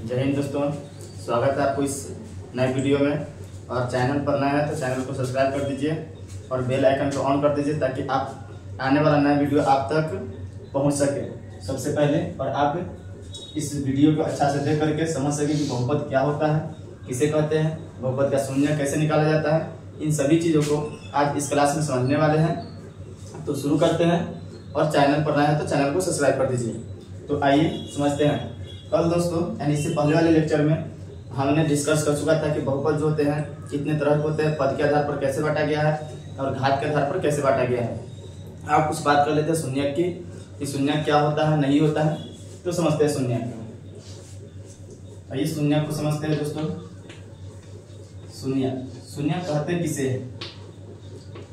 जय हिंद दोस्तों, स्वागत है आपको इस नए वीडियो में। और चैनल पर नया है तो चैनल को सब्सक्राइब कर दीजिए और बेल आइकन को ऑन कर दीजिए ताकि आप आने वाला नया वीडियो आप तक पहुंच सके सबसे पहले, और आप इस वीडियो को अच्छा से देख करके समझ सकें कि बहुपद क्या होता है, किसे कहते हैं, बहुपद का शून्य कैसे निकाला जाता है। इन सभी चीज़ों को आज इस क्लास में समझने वाले हैं। तो शुरू करते हैं, और चैनल पर नया है तो चैनल को सब्सक्राइब कर दीजिए। तो आइए समझते हैं। कल दोस्तों यानी इससे पहले वाले लेक्चर में हमने डिस्कस कर चुका था कि बहुपद जो होते हैं कितने तरह के होते हैं, पद के आधार पर कैसे बांटा गया है और घात के आधार पर कैसे बांटा गया है। आप कुछ बात कर लेते हैं शून्य की, कि शून्य क्या होता है, नहीं होता है। तो समझते हैं शून्य का। आइए शून्य को समझते हैं दोस्तों। शून्य कहते किसे है,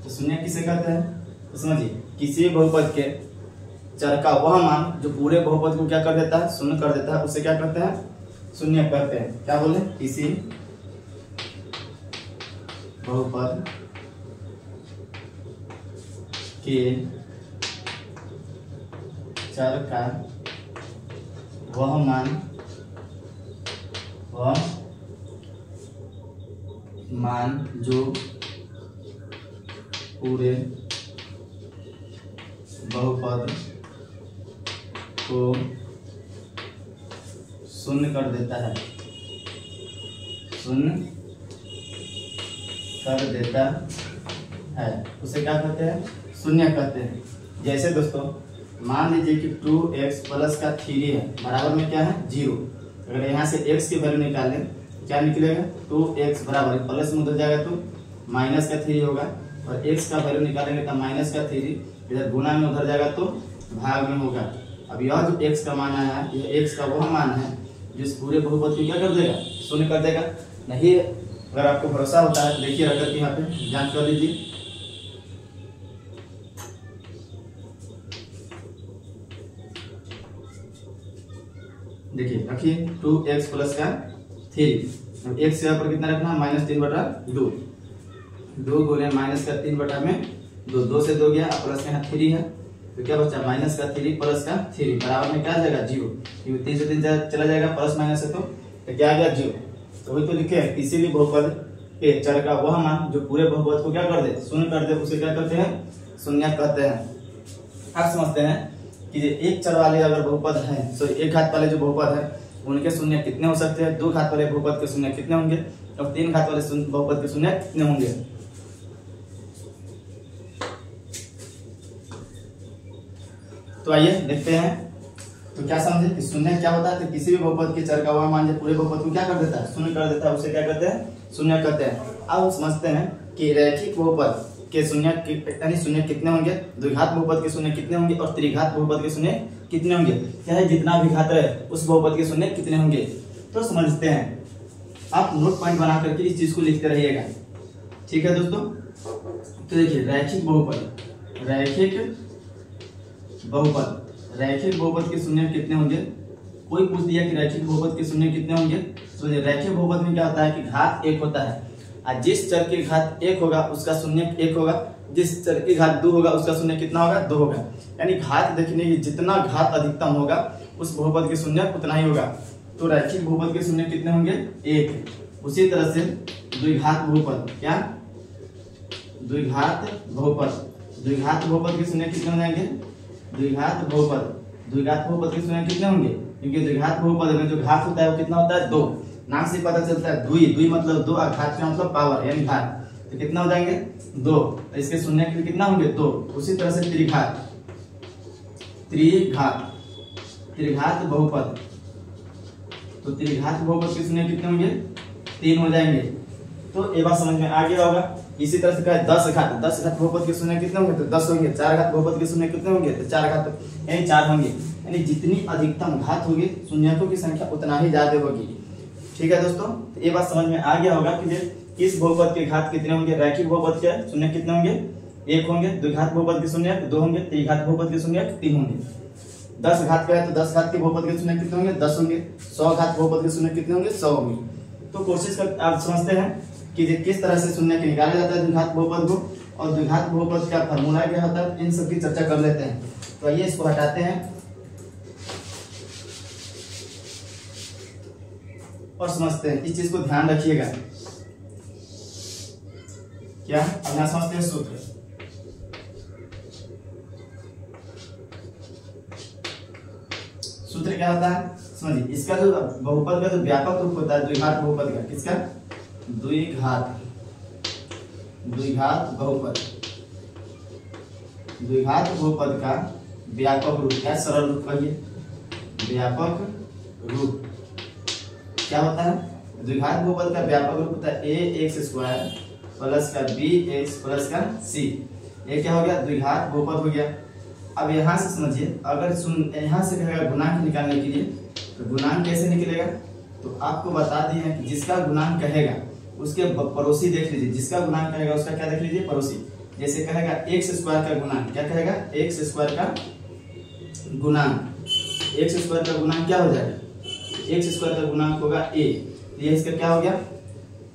तो शून्य किसे कहते हैं तो समझिए, किसी बहुपद के चर का वह मान जो पूरे बहुपद को क्या कर देता है, शून्य कर देता है, उसे क्या कहते हैं, शून्य कहते हैं। क्या बोले, किसी बहुपद के चर का वह मान जो पूरे बहुपद को शून्य कर देता है, उसे क्या कहते हैं, शून्य कहते हैं। जैसे दोस्तों मान लीजिए कि 2x प्लस का 3 है बराबर में क्या है, 0। अगर यहाँ से x की वैल्यू निकालें क्या निकलेगा, 2x बराबर प्लस में उधर जाएगा तो माइनस का 3 होगा, और x का वैल्यू निकालेंगे तो माइनस का 3 इधर गुना में उधर जाएगा तो भाग में होगा। अब यह जो x का मान आया है, यह x का वह मान है जो इस पूरे बहुपद को क्या कर देगा, शून्य कर देगा। नहीं अगर आपको भरोसा होता है तो देखिए रख करके यहाँ पे जांच कर लीजिए। देखिए रखिए 2x प्लस का 3, x यहाँ पर कितना रखना है, -3/2, 2 गुने माइनस का 3/2, 2 से 2 गया, प्लस में यहाँ 3 है तो क्या बचा, माइनस का 3 प्लस का 3 बराबर में क्या आ जाएगा, 0। 3 से 3 चला जाएगा, प्लस माइनस है तो क्या आ गया, 0। तो वही तो लिखे किसी भी बहुपद के चर का वह मान जो पूरे बहुपद को क्या कर दे, शून्य कर दे, उसे क्या कहते हैं, शून्य कहते हैं। आप समझते हैं कि एक चर वाले अगर बहुपद है, सॉरी एक घात वाले जो बहुपद है उनके शून्य कितने हो सकते हैं, 2 घात वाले बहुपद के शून्य कितने होंगे, और 3 घात वाले बहुपद के शून्य कितने होंगे। तो आइए देखते हैं। तो क्या समझे कि शून्य क्या होता है, तो किसी भी बहुपद के चर का वह मान जो पूरे बहुपद को क्या कर देता है, शून्य कर देता है, उसे क्या कहते हैं, शून्य कहते हैं। अब समझते हैं कि रैखिक बहुपद के शून्य यानी शून्य कितने होंगे, द्विघात बहुपद के शून्य कितने होंगे और त्रिघात बहुपद के शून्य कितने होंगे, चाहे जितना भी घात रहे उस बहुपद के शून्य कितने होंगे। तो समझते हैं, आप नोट पॉइंट बना करके इस चीज को लिखते रहिएगा, ठीक है दोस्तों। तो देखिए रैखिक बहुपद के शून्य कितने होंगे। कोई पूछ दिया कि रैखिक बहुपद के शून्य कितने होंगे, तो रैखिक बहुपद में क्या होता है कि घात 1 होता है, और जिस चर की घात 1 होगा उसका शून्य 1 होगा, जिस चर की घात 2 होगा उसका शून्य कितना होगा, 2 होगा। यानी घात देखने की जितना घात अधिकतम होगा उस बहुपद के शून्य उतना ही होगा। तो रैखिक बहुपद के शून्य कितने होंगे, 1। उसी तरह से द्विघात बहुपद, क्या द्विघात बहुपद के शून्य कितने हो जाएंगे, द्विघात बहुपद के शून्य कितने होंगे, क्योंकि द्विघात बहुपद में जो घात होता है वो कितना होता है, 2। नाम से पता चलता है द्वि मतलब 2, और घात का मतलब पावर यानी घात, तो कितना हो जाएंगे, 2। तो इसके शून्य के लिए कितना होंगे, 2। उसी तरह से त्रिघात बहुपद, तो त्रिघात बहुपद के शून्य कितने होंगे, 3 हो जाएंगे। तो ये बात समझ में आ गया होगा। इसी तरह से कहे 10 घात बहुपद के शून्य कितने होंगे, तो 10 होंगे। 4 घात बहुपद के शून्य कितने होंगे, तो 4 घात यानी 4 होंगे। यानी जितनी अधिकतम घात होगी शून्यकों की संख्या उतना ही ज्यादा होगी, ठीक है दोस्तों। तो ये बात समझ में आ गया होगा कि किस बहुपद के घात कितने होंगे, रैखिक बहुपद के शून्य कितने होंगे, 1 होंगे, द्विघात बहुपद के शून्य 2 होंगे, त्रिघात बहुपद के शून्य 3 होंगे। 10 घात का है तो 10 घात के बहुपद के शून्य कितने होंगे, 10 होंगे। 100 घात बहुपद के शून्य कितने होंगे, 100 होंगे। तो कोशिश कर आप समझते हैं कि किस तरह से शून्य निकाला जाता है द्विघात बहुपद को, और द्विघात बहुपद का फार्मूला क्या होता है, इन सब की चर्चा कर लेते हैं। तो आइए इसको हटाते हैं। और समझते हैं। इस चीज को ध्यान रखिएगा। क्या अब यहाँ समझते हैं सूत्र। सूत्र क्या होता है समझिए। इसका जो बहुपद का जो व्यापक रूप होता है द्विघात बहुपद का, किसका? द्विघात बहुपद। द्विघात बहुपद का व्यापक रूप क्या? सरल रूप कहिए, व्यापक रूप क्या होता है? द्विघात बहुपद का व्यापक रूप होता है ax² प्लस का bx प्लस का c। ये क्या हो गया? द्विघात बहुपद हो गया। अब यहाँ से समझिए, अगर यहाँ से कहेगा गुणांक निकालने के लिए, तो गुणांक कैसे निकलेगा? तो आपको बता दिए हैं कि जिसका गुणांक कहेगा उसके पड़ोसी देख लीजिए। जिसका गुणांक कहेगा उसका क्या देख लीजिए? पड़ोसी। जैसे कहेगा x² का गुणांक, क्या कहेगा? x² का गुणांक। x² का गुणांक क्या हो जाएगा? x² का गुणांक होगा a। ये इसका क्या हो गया?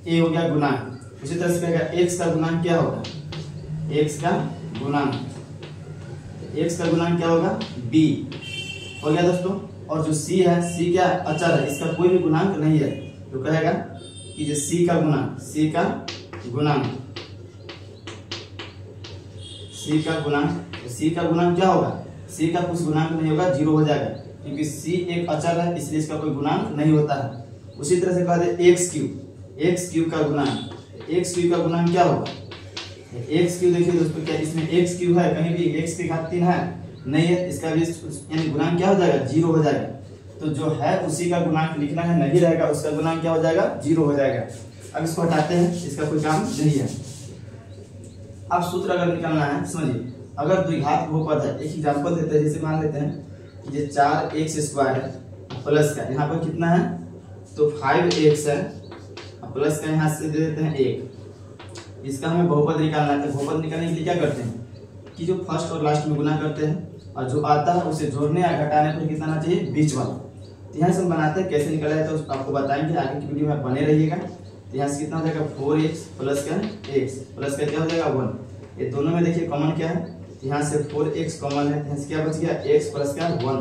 a हो गया गुणांक। उसी तरह से कहेगा x का गुणांक क्या होगा? x का गुणांक, x का गुणांक क्या होगा? b हो गया दोस्तों। और जो c है, c क्या अचर है, इसका कोई भी गुणांक नहीं है, तो कहेगा कि जो c का गुणांक, c का गुणांक क्या होगा? c का कुछ गुणांक नहीं होगा, 0 हो जाएगा, क्योंकि c एक अचर है, इसलिए इसका कोई गुणांक नहीं होता है। उसी तरह से कह दे x³ का गुणांक, x³ का गुणांक क्या होगा? x³ देखिए दोस्तों, क्या इसमें x³ है? कहीं भी x की घात 3 है? नहीं है। इसका भी यानी गुणांक क्या हो जाएगा? 0 हो जाएगा। तो जो है उसी का गुणांक लिखना है, नहीं रहेगा उसका गुणांक क्या हो जाएगा? 0 हो जाएगा। अब इसको हटाते हैं, इसका कोई काम नहीं है। अब सूत्र अगर निकालना है समझिए, अगर द्विघात बहुपद है, एक एग्जांपल देते हैं। जैसे मान लेते हैं कि ये 4x² प्लस का यहाँ पर कितना है? तो 5x है, प्लस का यहाँ से दे देते हैं 1। इसका हमें बहुपद निकालना है। तो बहुपद निकालने के लिए क्या करते हैं कि जो फर्स्ट और लास्ट में गुना करते हैं, और जो आता है उसे जोड़ने या घटाने पर कितना आना चाहिए? बीच वाला। तो यहाँ से हम बनाते हैं, कैसे निकला है तो आपको बताएंगे, आगे की वीडियो में बने रहिएगा। तो यहाँ से कितना हो जाएगा? 4x प्लस का x प्लस का क्या हो जाएगा? 1। ये दोनों में देखिए कॉमन क्या है? यहाँ से 4x कॉमन है, यहाँ से क्या बच गया? x प्लस का 1।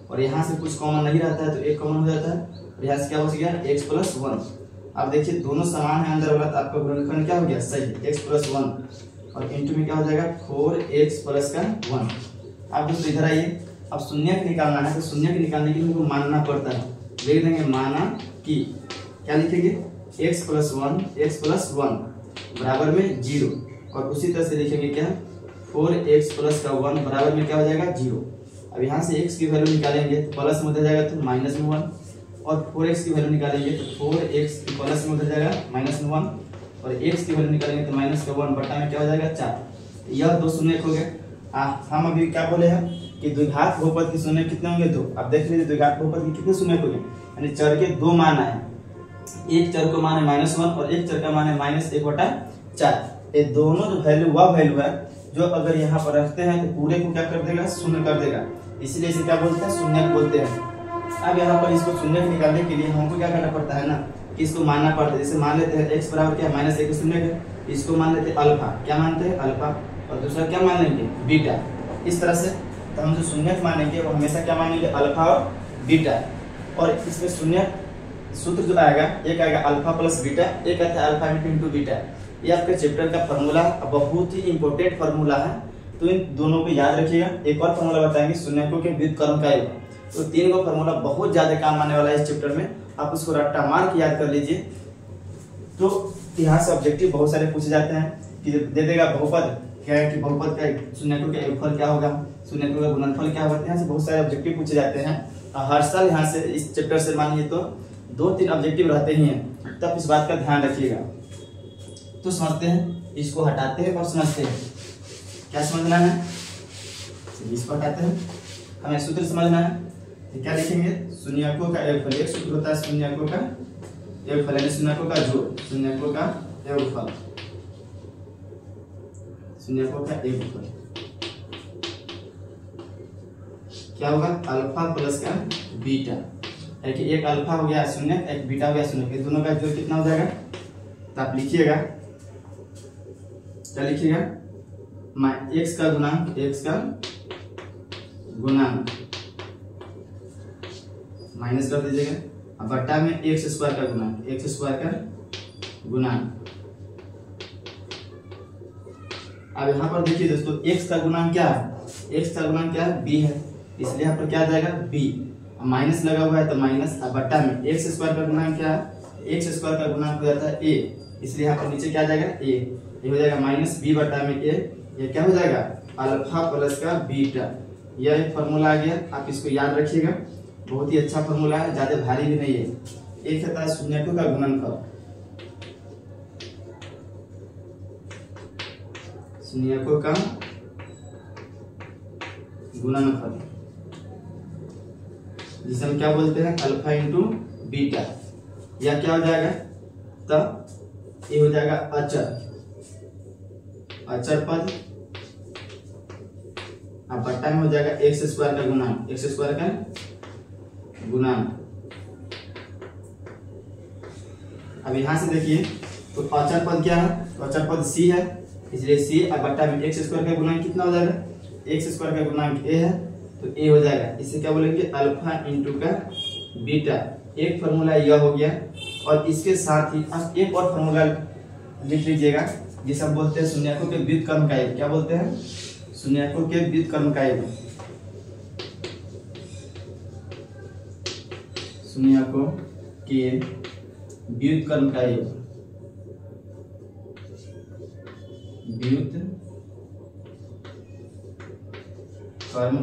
और यहाँ से कुछ कॉमन नहीं रहता है तो एक कॉमन हो जाता है, और यहाँ से क्या बच गया? x plus 1। अब देखिए दोनों समान है अंदर वाला, तो आपका गुणनखंड क्या हो गया? सही, x प्लस 1 और इंटू में क्या हो जाएगा? 4x प्लस का 1। अब दोस्तों इधर आइए, अब शून्यक निकालना है। तो शून्यक निकालने के लिए हमको मानना पड़ता है। लिख देंगे माना कि, क्या लिखेंगे? x प्लस 1 बराबर में 0। और उसी तरह से लिखेंगे क्या? 4x प्लस का 1 बराबर में क्या हो जाएगा? 0। अब यहाँ से x की वैल्यू निकालेंगे तो प्लस में उधर जाएगा तो माइनस में 1, और 4x की वैल्यू निकालेंगे तो 4x प्लस में उधर जाएगा माइनस में 1, और x की वैल्यू निकालेंगे तो माइनस का 1 बटा में क्या हो जाएगा? 4। यह दो शून्यक हो गए। हम अभी क्या बोले हैं कि द्विघात बहुपद के शून्यक कितने होंगे? 2। अब देख लीजिए द्विघात बहुपद के कितने शून्यक हो गए, यानी चर के 2 मान आए। एक चर को मान है -1 और एक चर का मान है -1/4। ये दोनों जो वैल्यू, वह वैल्यू है जो अगर यहाँ पर रखते हैं तो पूरे को क्या कर देगा? शून्य कर देगा। इसलिए इसे क्या बोलते हैं? शून्यक बोलते हैं। अब यहाँ पर इसको शून्यक निकालने के लिए हमको क्या करना पड़ता है ना, कि इसको मानना पड़ता है। जैसे मान लेते हैं x बराबर क्या? -1 शून्यक है। इसको मान लेते हैं अल्फा, क्या मानते हैं? अल्फा। और दूसरा क्या मान लेंगे? बीटा। इस तरह से तो हम जो शून्यक मानेंगे वो हमेशा क्या मानेंगे? अल्फा और बीटा। और इसमें शून्यक सूत्र जो आएगा, एक आएगा अल्फा प्लस बीटा, एक आता है अल्फा इंटू बीटा। ये आपके चैप्टर का फॉर्मूला बहुत ही इंपॉर्टेंट फॉर्मूला है, तो इन दोनों को याद रखिएगा। एक और फॉर्मूला बताएंगे शून्यकों के व्युत्क्रम का योग। तो 3 को फॉर्मूला बहुत ज्यादा काम आने वाला है इस चैप्टर में, आप उसको रट्टा मार के याद कर लीजिए। तो यहाँ से ऑब्जेक्टिव बहुत सारे पूछे जाते हैं कि दे देगा बहुपद क्या है, कि बहुपद का शून्यकों का योगफल क्या होगा, शून्यकों का गुणनफल क्या होगा। यहाँ से बहुत सारे ऑब्जेक्टिव पूछे जाते हैं। हर साल यहाँ से इस चैप्टर से मानिए तो 2-3 ऑब्जेक्टिव रहते ही हैं, तब इस बात का ध्यान रखिएगा। तो समझते हैं, इसको हटाते हैं और समझते हैं। क्या समझना है? इसको हटाते हैं, हमें सूत्र समझना है। तो क्या लिखेंगे? शून्यकों का योगफल। एक सूत्र होता है शून्यकों का योगफल, यानी शून्यकों का जोड़, शून्यकों का योगफल, शून्यकों का योगफल क्या होगा? अल्फा प्लस का बीटा। है कि एक अल्फा हो गया शून्य, एक बीटा हो गया शून्य, दोनों का जोड़ कितना हो जाएगा? तो आप लिखिएगा, क्या लिखिएगा? x का गुणांक, x का गुणांक माइनस कर दीजिएगा, और बट्टा में एक्स स्क्वायर का गुणांक, एक्स स्क्वायर का गुणांक। अब यहाँ पर देखिए दोस्तों x का गुणांक क्या है, x का गुणांक क्या है b है, इसलिए यहाँ पर क्या आ जाएगा b, माइनस लगा हुआ है तो माइनस, बट्टा में एक्स स्क्वायर का गुणांक क्या है, एक्स स्क्वायर का गुणांक हो जाता है a, इसलिए यहाँ पर नीचे क्या आ जाएगा a, ये हो जाएगा माइनस b बट्टा में a, ये क्या हो जाएगा अल्फा प्लस का बीटा। यह एक फॉर्मूला आ गया, आप इसको याद रखिएगा, बहुत ही अच्छा फॉर्मूला है, ज्यादा भारी भी नहीं है। एक होता है शून्यकों का गुणनफल, शून्यकों का गुणनफल, जिसे हम क्या बोलते हैं अल्फा इंटू बीटा। यह क्या हो जाएगा, तब ये हो जाएगा अचर, अचर पद, अब बट्टा में हो जाएगा एक्स स्क्वायर का गुणांक, एक्स स्क्वायर का गुणांक। अब यहां से देखिए तो अचर पद क्या है, तो अचर पद सी है, इसलिए सी, अब बट्टा में एक्स स्क्वायर का गुणांक कितना हो जाएगा, एक्स स्क्वायर का गुणांक ए है तो ए हो जाएगा, इसे क्या बोलेंगे अल्फा इंटू का बीटा। एक फॉर्मूला यह हो गया, और इसके साथ ही अब एक और फॉर्मूला लिख लीजिएगा जिसे हम बोलते हैं शून्यकों के व्युत्क्रम का योग। क्या बोलते हैं, शून्यकों के व्युत्क्रम का योग, शून्यकों के व्युत्क्रम का योग, व्युत्क्रम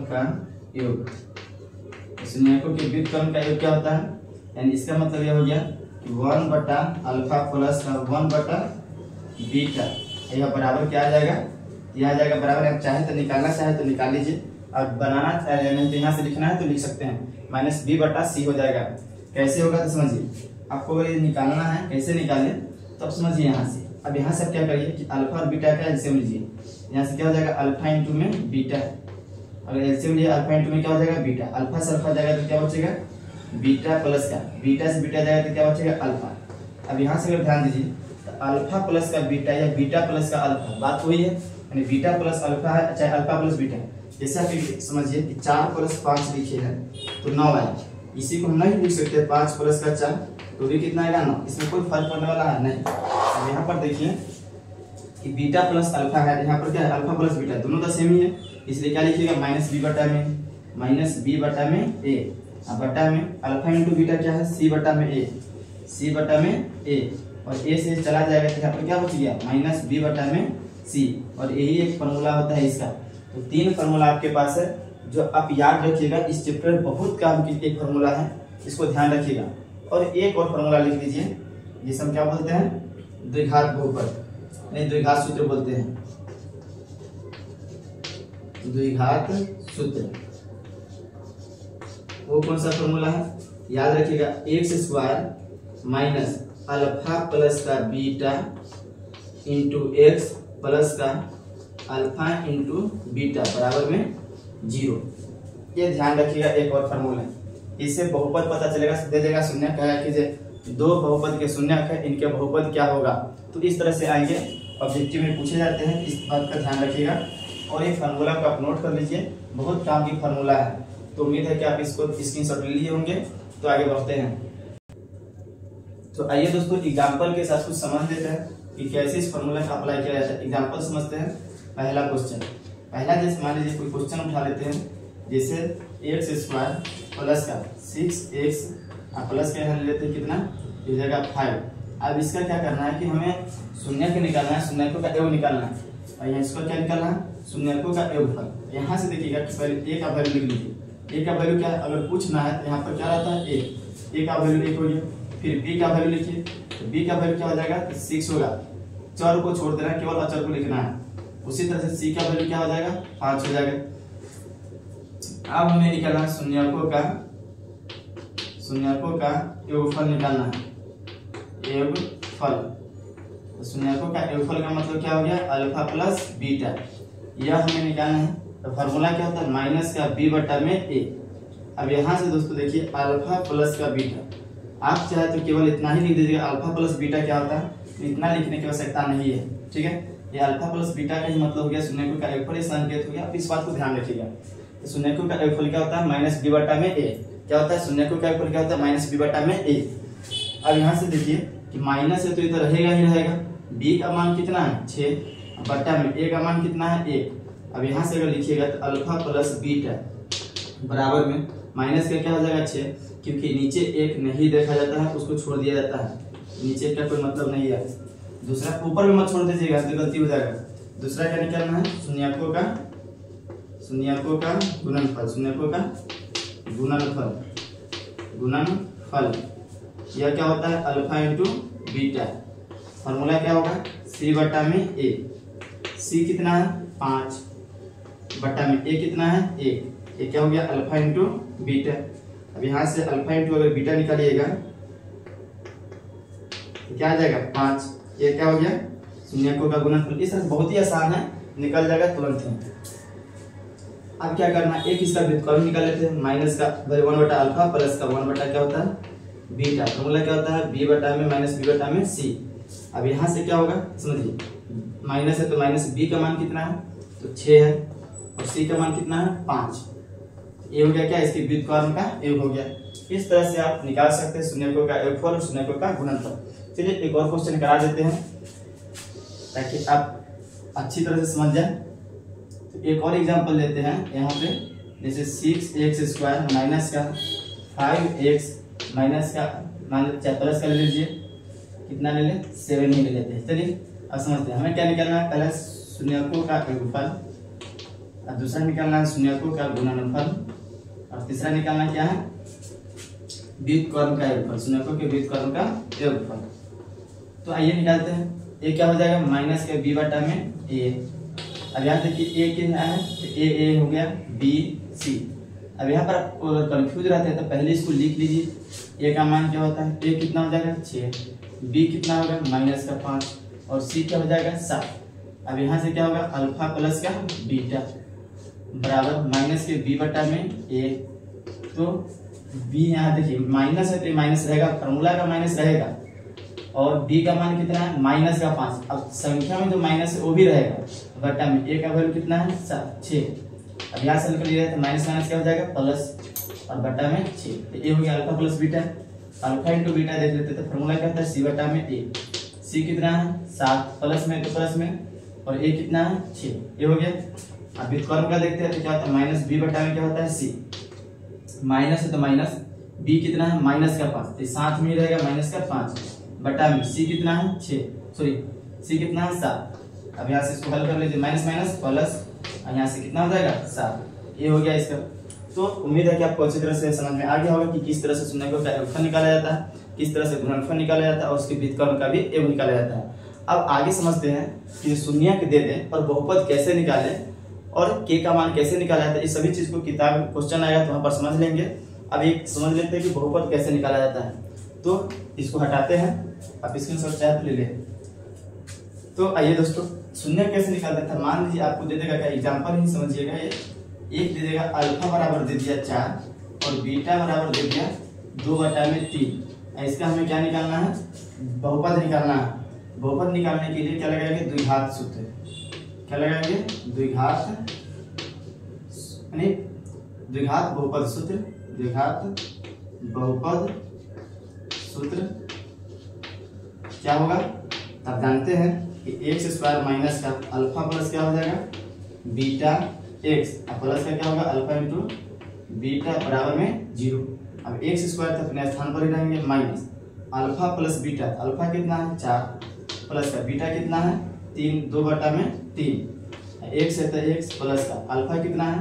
का योग। शून्यकों के व्युत्क्रम का योग क्या होता है, यानी इसका मतलब यह हो गया कि 1 बटा अल्फा प्लस का 1 बटा बीटा, यह बराबर क्या आ जाएगा, यह आ जाएगा बराबर, आप चाहे तो निकालना चाहे तो निकाल लीजिए, और बनाना चाहे नहीं तो यहाँ से लिखना है तो लिख सकते हैं, माइनस बी बटा सी हो जाएगा। कैसे होगा तो समझिए, आपको ये निकालना है, कैसे निकालें तो अब समझिए यहाँ से। अब यहाँ से आप क्या करिए कि अल्फा और बीटा का एलसीएम लीजिए, यहाँ से क्या हो जाएगा अल्फा इंटू में बीटा, अगर एलसीएम लिया अल्फा इंटू में क्या हो जाएगा बीटा, अल्फा से अल्फा जाएगा तो क्या बचेगा बीटा प्लस का, बीटा से बीटा जाएगा तो क्या बचेगा अल्फा। अब यहाँ से अगर ध्यान दीजिए तो अल्फा प्लस का बीटा या बीटा प्लस का अल्फा, बात वही है, यानी बीटा प्लस अल्फा है चाहे अल्फा प्लस बीटा। जैसे आप समझिए कि 4 प्लस 5 लिखे हैं तो 9 आए, इसी को हम नहीं लिख सकते 5 प्लस का 4 तो भी कितना आएगा 9, इसमें कोई फर्क पड़ने वाला है नहीं। अब यहाँ पर देखिए कि बीटा प्लस अल्फा है, यहाँ पर क्या है अल्फा प्लस बीटा, दोनों का सेम ही है, इसलिए क्या लिखिएगा माइनस बी बटा में, माइनस बी बटा में ए, अब बटा में अल्फा इंटू बीटा क्या है सी बटा में ए, सी बटा में ए, और ए से चला जाएगा तो यहाँ पर क्या बच गया माइनस बी बटा में सी, और यही एक फॉर्मूला होता है इसका। तो 3 फॉर्मूला आपके पास है जो आप याद रखिएगा, इस चैप्टर में बहुत काम की एक फॉर्मूला है, इसको ध्यान रखिएगा। और एक और फॉर्मूला लिख लीजिए जिसे हम क्या बोलते हैं द्विघात बहुपद, नहीं द्विघात सूत्र बोलते हैं, द्विघात सूत्र। वो कौन सा फॉर्मूला है याद रखिएगा, x square minus alpha plus का बीटा इंटू एक्स प्लस का अल्फा इंटू बीटा बराबर में 0। ये ध्यान रखिएगा, एक और फॉर्मूला, इससे बहुपद पता चलेगा, दे देगा शून्य कहा कि 2 बहुपद के शून्यक है, इनके बहुपद क्या होगा, तो इस तरह से आएंगे, ऑब्जेक्टिव में पूछे जाते हैं, इस बात का ध्यान रखिएगा। और एक फार्मूला को आप नोट कर लीजिए, बहुत काम की फार्मूला है, तो उम्मीद है कि आप इसको स्क्रीनशॉट ले लिए होंगे। तो आगे बढ़ते हैं, तो आइए दोस्तों एग्जाम्पल के साथ कुछ समझ लेते हैं कि कैसे इस फार्मूला का अप्लाई किया जाता है। एग्जाम्पल समझते हैं। पहला क्वेश्चन, पहला जैसे मान लीजिए कोई क्वेश्चन उठा लेते हैं, जैसे एक्स स्क्वायर प्लस का 6x प्लस के यहाँ लेते हैं कितना, हो जाएगा 5। अब इसका क्या करना है कि हमें शून्य के निकालना है, शून्यकों का योग निकालना है, और यहाँ इसको क्या निकालना है शून्यकों का योगफल। यहाँ से देखिएगा कि पहले ए का वैल्यू लिख लीजिए, ए का वैल्यू क्या है, अगर पूछना है तो यहाँ पर क्या रहता है ए का वैल्यू 1 हो गया। फिर बी का वैल्यू लिखिए, तो बी का वैल्यू क्या हो जाएगा 6 होगा, चर को छोड़ देना है, केवल अचर को लिखना है। उसी तरह से सी का वैल्यू क्या हो जाएगा 5 हो जाएगा। अब हमें निकालना है शून्यकों का योगफल निकालना है, योगफल। तो शून्यकों का योगफल का मतलब क्या हो गया अल्फा प्लस बीटा, यह हमें निकालना है। तो फार्मूला क्या होता है माइनस का बी बटा में ए। अब यहाँ से दोस्तों देखिए अल्फा प्लस का बीटा, आप चाहे तो केवल इतना ही लिख दीजिएगा, अल्फा प्लस बीटा क्या होता है, इतना लिखने की आवश्यकता नहीं है, ठीक है। ये अल्फा प्लस बीटा का ही मतलब हो गया शून्यकों का योगफल, संकेत हो गया। आप इस बात को ध्यान रखिएगा, शून्यकों का योगफल क्या होता है माइनस बी बटा में ए। क्या होता है, शून्यकों का योगफल क्या होता है, माइनस बी बटा में ए। अब यहाँ से देखिए कि माइनस है तो इधर रहेगा ही रहेगा, बी का मान कितना है 6 बटा में ए का मान कितना है 1। अब यहाँ से अगर लिखिएगा तो अल्फा प्लस बीटा बराबर में माइनस का क्या हो जाएगा 6, क्योंकि नीचे एक नहीं देखा जाता है उसको छोड़ दिया जाता है, नीचे का कोई मतलब नहीं है। दूसरा ऊपर में मत छोड़ दीजिएगा तो गलती हो जाएगा। दूसरा क्या निकालना है, शून्यकों का गुणनफल, शून्यकों का गुणनफल यह क्या होता है अल्फा इंटू बीटा। फॉर्मूला क्या होगा, सी बटा में ए, सी कितना है 5 बटा में ए कितना है 1, ये क्या हो गया अल्फा इंटू बीटा। अब यहाँ से अल्फा इंटू अगर बीटा निकालिएगा तो क्या आ जाएगा 5, ये क्या हो गया शून्यकों का गुणनफल। इस तरह बहुत ही आसान है, निकल जाएगा तुरंत ही। अब क्या करना है, एक इसका व्युत्क्रम निकाल लेते हैं, माइनस का 1 बटा अल्फा प्लस का 1 बटा क्या होता है बीटा। फॉर्मूला क्या होता है बी बटा में माइनस बी बटा में सी। अब यहाँ से क्या होगा समझिए, माइनस है तो माइनस बी का मान कितना है तो 6 है और सी का मान कितना है 5। ये हो गया क्या, इसके व्युत्क्रम का योग हो गया। इस तरह से आप निकाल सकते हैं शून्यकों का योगफल और शून्यकों का गुणनफल। चलिए एक और क्वेश्चन करा देते हैं ताकि आप अच्छी तरह से समझ जाए। तो एक और एग्जांपल लेते हैं यहाँ पे, जैसे 6x² माइनस का 5x माइनस का प्लस का ले लीजिए, कितना ले लें 7 ही ले लेते हैं। चलिए अब समझते हैं हमें क्या निकालना है, पहले शून्यकों का योगफल और दूसरा निकालना है शून्यकों का गुणनफल और तीसरा निकालना क्या है व्युत्क्रम का योगफल, शून्यकों के व्युत्क्रम का योगफल। तो आइए निकालते हैं, ये क्या हो जाएगा माइनस के बी बटा में ए। अब यहाँ देखिए ए क्या है तो ए हो गया बी सी। अब यहाँ पर आप अगर कंफ्यूज रहते हैं तो पहले इसको लिख लीजिए, ए का मान क्या होता है, ए कितना हो जाएगा 6, बी कितना होगा माइनस का 5 और सी क्या हो जाएगा 7। अब यहाँ से क्या होगा अल्फा प्लस का बीटा बराबर माइनस के बी बटा में ए। तो बी यहाँ देखिए माइनस है तो माइनस रहेगा, फॉर्मूला का माइनस रहेगा और बी का मान कितना है माइनस का 5। अब संख्या में जो माइनस है वो भी रहेगा बटा में ए का वैल्यू कितना है 6। अब यहाँ से निकल लिया तो माइनस माइनस क्या हो जाएगा प्लस और बटा में 6। तो ये हो गया alpha plus beta. Alpha into beta देख लेते तो फॉर्मूला क्या होता है सी बटा में ए। सी कितना है 7 प्लस में तो प्लस में और ए कितना है 6, ये हो गया। अब व्युत्क्रम का देखते हैं तो क्या होता है माइनस बी बटा में क्या होता है सी, माइनस है तो माइनस बी कितना है माइनस का 5 तो साथ में रहेगा माइनस का 5 बटा में सी कितना है 6, सॉरी सी कितना है 7। अब यहाँ से इसको हल कर लीजिए माइनस माइनस प्लस और यहाँ से कितना हो जाएगा 7, ये हो गया इसका। तो उम्मीद है कि आपको अच्छी तरह से समझ में आ गया होगा कि किस तरह से शून्यकों का योगफल निकाला जाता है, किस तरह से गुणनफल निकाला जाता है और उसके व्युत्क्रम का भी योग निकाला जाता है। अब आगे समझते हैं कि शून्यक दे दें और बहुपद कैसे निकालें और के का मान कैसे निकाला जाता है। इस सभी चीज को किताब क्वेश्चन आएगा तो वहां पर समझ लेंगे। अब एक समझ लेते हैं कि बहुपद कैसे निकाला जाता है। तो इसको हटाते हैं, आप स्क्रीनशॉट चाहे तो ले लें। तो आइए दोस्तों शून्य कैसे निकालता था, मान लीजिए आपको दे देगा, क्या एग्जांपल ही समझिएगा, ये एक दे देगा अल्फा बराबर दे दिया 4 और बीटा बराबर दे दिया 2/3। इसका हमें क्या निकालना है, बहुपद निकालना है। बहुपद निकालने के लिए क्या लगाएंगे, द्विघात सूत्र। क्या लगाएंगे, द्विघात यानी द्विघात बहुपद सूत्र। द्विघात बहुपद सूत्र क्या होगा, आप जानते हैं कि x² माइनस का अल्फा प्लस क्या हो जाएगा बीटा x, प्लस का क्या होगा अल्फा इंटू बीटा बराबर में 0। अब x² तो अपने स्थान पर ही रहेंगे, minus alpha plus beta, alpha कितना है 4 प्लस का बीटा कितना है 3, 2/3। x है तो x प्लस का अल्फा कितना है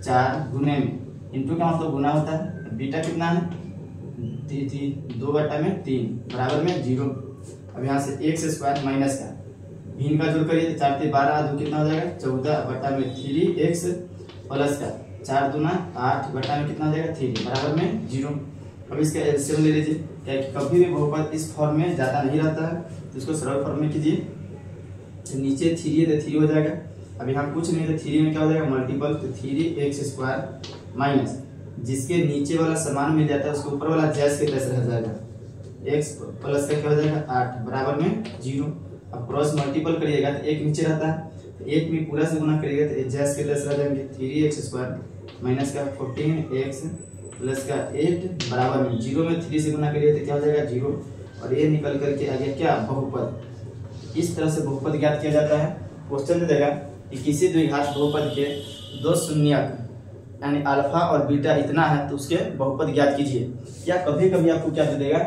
4 गुने में, इंटू का मतलब गुना होता है, बीटा कितना है 2/3 बराबर में 0। अब यहाँ से x² माइनस का भिन्न का जोड़ करिए तो 4 × 12 2 कितना हो जाएगा 14/3x प्लस का 4 दूना 8 बटा में कितना हो जाएगा 3 बराबर में 0। अब इसका एलसीएम ले लीजिए, क्या कि कभी भी बहुपद इस फॉर्म में ज़्यादा नहीं रहता है, तो इसको सरल फॉर्म में कीजिए। तो नीचे 3 है तो 3 हो जाएगा। अब यहाँ कुछ नहीं है तो 3 में क्या हो जाएगा मल्टीपल, तो 3x² माइनस जिसके नीचे वाला समान मिल जाता है उसके ऊपर वाला जैस के तैसे रह जाएगा, x प्लस का क्या हो जाएगा 8 बराबर में 0। अब क्रॉस मल्टीपल करिएगा तो 1 नीचे रहता है, तो 1 में पूरा से गुना करिएगा तो जैस के तैसे रह जाएंगे 3x² माइनस का 14x प्लस का 8 बराबर में 0 में 3 से गुना करिए तो क्या हो जाएगा 0, और ये निकल करके आ गया क्या बहुपद। इस तरह से बहुपद ज्ञात किया जाता है। क्वेश्चन दे देगा कि किसी द्विघात बहुपद के दो शून्यक यानी अल्फा और बीटा इतना है तो उसके बहुपद ज्ञात कीजिए। या कभी कभी आपको क्या दे देगा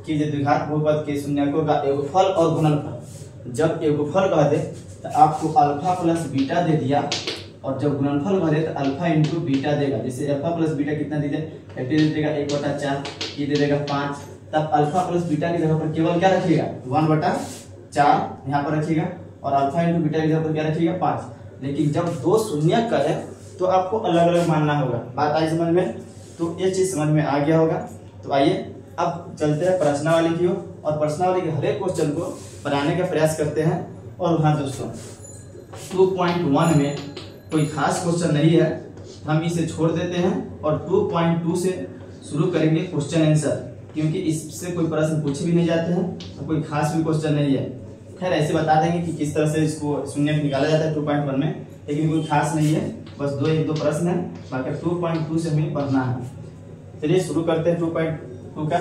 कि द्विघात बहुपद के शून्यकों का योगफल और गुणनफल। जब योगफल कह दे तो आपको अल्फा प्लस बीटा दे दिया, और जब गुणनफल कह दे तो अल्फा इंटू बीटा देगा। जैसे अल्फा प्लस बीटा कितना दे देगा 1/4, ये दे देगा 5। तब अल्फा प्लस बीटा की जगह पर केवल क्या रखिएगा 1/4 यहाँ पर रखिएगा, और अल्फा इंटू बीटा की जगह पर क्या रखिएगा 5। लेकिन जब दो शून्यक का है तो आपको अलग अलग मानना होगा। बात आई समझ में? तो ये चीज समझ में आ गया होगा। तो आइए अब चलते हैं प्रश्नावली की ओर, और प्रश्नावली के हर एक क्वेश्चन को बनाने का प्रयास करते हैं। और हाँ दोस्तों, 2.1 में कोई खास क्वेश्चन नहीं है, हम इसे छोड़ देते हैं और 2.2 से शुरू करेंगे क्वेश्चन आंसर, क्योंकि इससे कोई प्रश्न पूछे भी नहीं जाते हैं और कोई खास भी क्वेश्चन नहीं है। खैर ऐसे बता देंगे कि किस तरह से इसको शून्य निकाला जाता है 2.1 में, लेकिन कोई खास नहीं है, बस 2 प्रश्न है। बाकी 2.2 से हमें पढ़ना है। चलिए शुरू करते हैं 2.2 का।